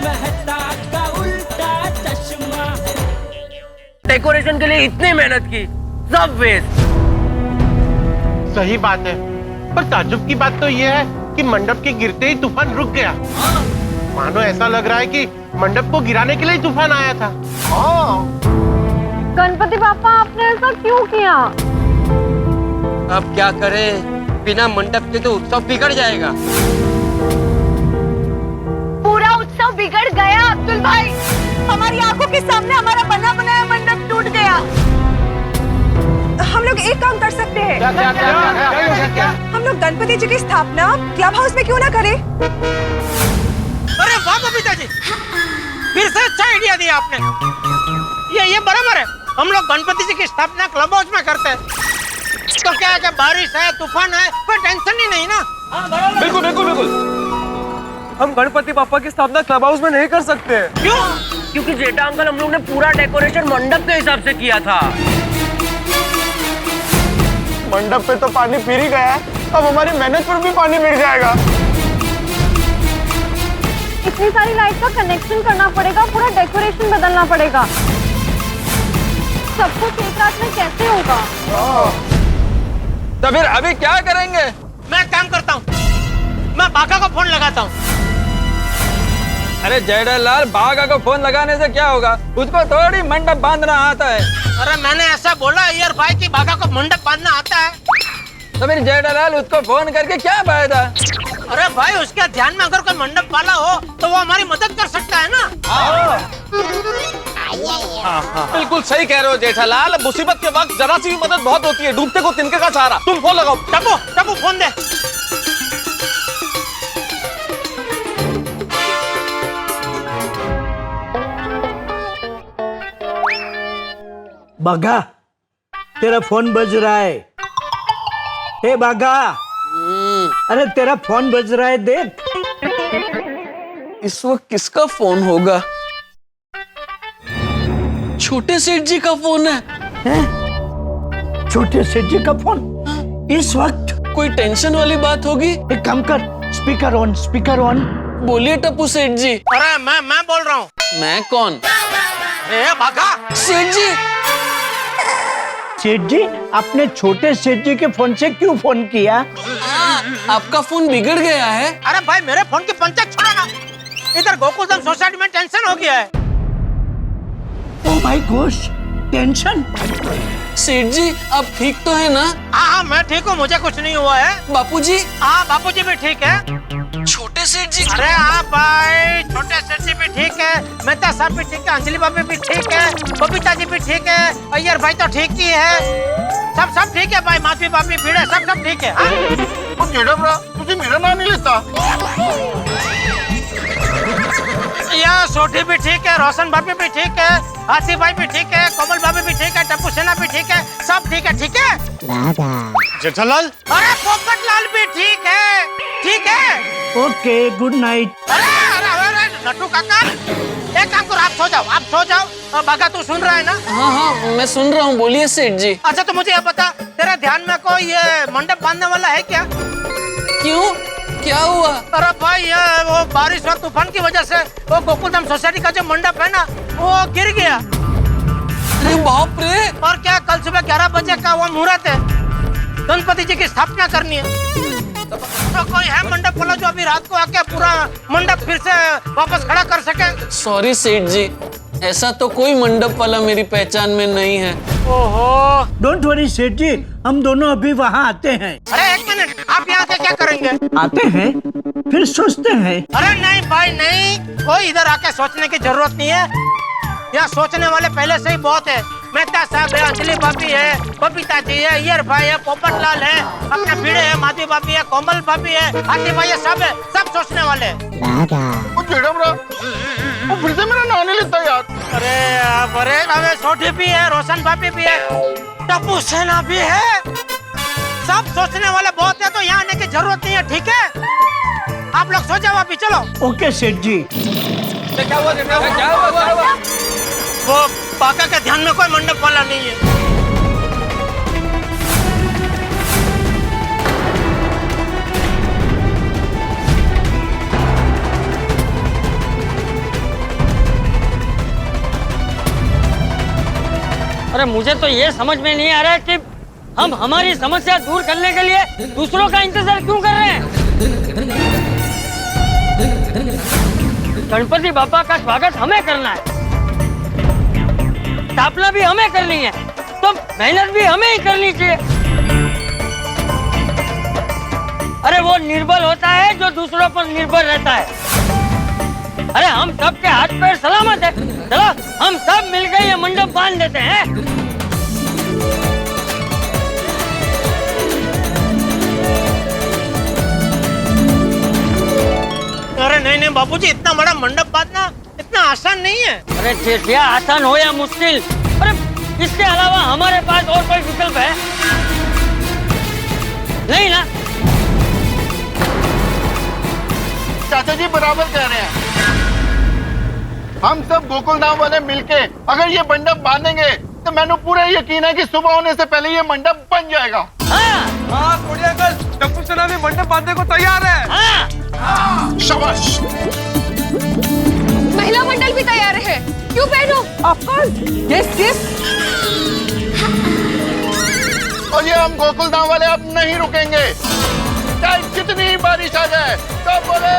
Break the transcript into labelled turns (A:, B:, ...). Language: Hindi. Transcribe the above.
A: मेहता का उल्टा चश्मा।
B: डेकोरेशन के लिए इतनी मेहनत की, सब वेस्ट।
C: सही बात है, पर ताज्जुब की बात तो ये है कि मंडप के गिरते ही तूफान रुक गया। मानो ऐसा लग रहा है कि मंडप को गिराने के लिए ही तूफान आया था।
D: गणपति पापा, आपने ऐसा क्यों किया?
B: अब क्या करें, बिना मंडप के तो उत्सव बिगड़ जाएगा।
D: पूरा उत्सव बिगड़ गया अब्दुल भाई। हमारी आंखों के सामने हमारा बना बनाया मंडप टूट गया। हम लोग एक काम कर सकते हैं।
C: क्या?
D: हम लोग गणपति जी की स्थापना क्लब हाउस में क्यों ना करें?
E: अरे वाह बबीता जी, फिर से अच्छा आइडिया दिया आपने। ये बराबर है, हम लोग गणपति जी की स्थापना क्लब हाउस में करते हैं। तो क्या है कि बारिश है, तूफान है, कोई टेंशन ही नहीं ना।
F: बिल्कुल बिल्कुल बिल्कुल। हम गणपति पापा की स्थापना क्लब हाउस में नहीं कर सकते।
E: क्यों?
B: क्योंकि जेठा अंकल, हम लोग ने पूरा डेकोरेशन मंडप के हिसाब से किया था।
F: मंडप पे तो पानी फिर ही गया है, अब हमारी मेहनत पर भी पानी मिल जाएगा।
D: इतनी सारी लाइट का कनेक्शन करना पड़ेगा, पूरा डेकोरेशन बदलना पड़ेगा। सब कुछ एक रात में कैसे होगा?
F: तो फिर अभी क्या करेंगे?
E: मैं काम करता हूँ, मैं बाका को फोन लगाता हूँ।
F: अरे जेठालाल, बागा को फोन लगाने से क्या होगा? उसको थोड़ी मंडप बांधना आता है।
E: अरे मैंने ऐसा बोला यार भाई कि बागा को मंडप बांधना आता है।
F: तो फिर जेठालाल, उसको फोन करके क्या फायदा?
E: अरे भाई, उसके ध्यान में अगर कोई मंडप वाला हो तो वो हमारी मदद कर सकता है ना।
F: बिल्कुल सही कह रहे हो जेठालाल, मुसीबत के वक्त जरा सी भी मदद बहुत होती है। डूबते को तिनके का सहारा। तुम फोन लगाओ।
E: टप्पू फोन दे।
G: बाघा, तेरा फोन बज रहा है। हे बाघा, अरे तेरा फोन बज रहा है, देख।
H: इस वक्त किसका फोन होगा? छोटे सेठ जी का फोन है।
G: छोटे सेठ जी का फोन इस वक्त?
H: कोई टेंशन वाली बात होगी?
G: एक काम कर, स्पीकर ऑन, स्पीकर ऑन।
H: बोलिए टप्पू सेठ जी।
E: अरे मैं बोल रहा हूँ।
H: मैं कौन?
E: बागा
H: सेठ जी।
G: सेठ जी, आपने छोटे सेठ जी के फोन से क्यों फोन किया?
H: आपका फोन बिगड़ गया है।
E: अरे भाई, मेरे फोन की पंचायत छोड़ो ना। इधर गोकुलधाम सोसाइटी में टेंशन हो गया है।
G: Oh my God, tension?
H: सेठ जी, आप ठीक तो है ना?
E: हाँ, मैं ठीक हूँ, मुझे कुछ नहीं हुआ है।
H: बापूजी?
E: हाँ, बापूजी भी ठीक है।
H: छोटे सेठ जी?
E: अरे हाँ भाई, छोटे सेठ जी भी ठीक है, मेहता साहब भी ठीक है, अंजलि भाभी भी ठीक है, बबीता जी भी ठीक है, अय्यर भाई तो ठीक ही है। सब ठीक है भाई, माधवी भाभी भीड़े सब ठीक है।
C: तुझे मेरा नाम नहीं लेता।
E: या सोठी भी ठीक है, रोशन भाभी भी ठीक है, हाथी भाई भी ठीक है, कोमल भाभी भी ठीक है, टप्पू सेना भी ठीक है, सब ठीक है। ठीक है
C: जेठालाल,
E: अरे पोपट लाल भी ठीक है। ठीक है,
G: ओके, गुड नाइट।
E: अरे नट्टू काका, एक काम करो, आप सो जाओ। बागा, तू सुन रहा है ना?
H: हाँ, मैं सुन रहा हूँ, बोलिए सेठ जी।
E: अच्छा, तो मुझे ये बता, तेरे ध्यान में कोई ये मंडप बांधने वाला है क्या?
H: क्यों, क्या हुआ?
E: अरे भाई, ये वो बारिश और तूफान की वजह से वो गोकुलधाम सोसाइटी का जो मंडप है ना, वो गिर गया।
H: अरे बाप रे!
E: और क्या, कल सुबह 11 बजे का वो मुहूर्त है, गणपति जी की स्थापना करनी है। तो कोई है मंडप वाला जो अभी रात को आके पूरा मंडप फिर से वापस खड़ा कर सके?
H: सॉरी सेठ जी, ऐसा तो कोई मंडप वाला मेरी पहचान में नहीं है।
E: ओहो,
G: डोंट वरी सेठ जी, हम दोनों अभी वहाँ आते हैं।
E: अरे एक मिनट, आप यहाँ से क्या करेंगे?
G: आते हैं, फिर सोचते हैं।
E: अरे नहीं भाई नहीं, कोई इधर आके सोचने की जरूरत नहीं है। यहाँ सोचने वाले पहले से ही बहुत है। मेहता साहब है, अंजलि भाभी है, बबीता जी है, अय्यर भाई है, पोपट लाल है, अपने भीड़े है, माधवी भाभी है, कोमल भाभी है, हाथी भाई है, सब है, सब सोचने वाले।
C: वो फिर से मेरा नाम नहीं लेता यार।
E: अरे छोटी भी है, रोशन भाभी भी है, टप्पू सेना भी है, सब सोचने वाले बहुत है। तो यहाँ आने की जरूरत नहीं है, ठीक है? आप लोग सो जाओ अभी, चलो।
G: ओके सेठ जी।
F: क्या हुआ?
E: वो बाका के ध्यान में कोई मंडप वाला नहीं है।
A: अरे मुझे तो ये समझ में नहीं आ रहा है कि हम हमारी समस्या दूर करने के लिए दूसरों का इंतजार क्यों कर रहे हैं। गणपति बापा का स्वागत हमें करना है, स्थापना भी हमें करनी है, तो मेहनत भी हमें ही करनी चाहिए। अरे वो निर्बल होता है जो दूसरों पर निर्भर रहता है। अरे हम सबके हाथ पैर सलामत है, चलो हम सब मिलकर ये मंडप बांध देते हैं।
E: अरे नहीं नहीं बाबूजी, इतना बड़ा मंडप बांधना इतना आसान नहीं है।
A: अरे जेठिया, आसान हो या मुश्किल, अरे इसके अलावा हमारे पास और कोई विकल्प है नहीं ना।
I: चाचा जी बराबर कह रहे हैं। हम सब गोकुल धाम वाले मिलके अगर ये मंडप बांधेंगे तो मैंने पूरा यकीन है कि सुबह होने से पहले ये मंडप बन जाएगा।
C: हाँ कोड़ी अंकल, टप्पू सेना भी मंडप बांधने को तैयार है।
I: शाबाश।
D: महिला मंडल भी तैयार है, क्यों बहनों? Of course, yes yes.
I: और ये हम गोकुल धाम वाले अब नहीं रुकेंगे, चाहे कितनी बारिश आ जाए। तो बोले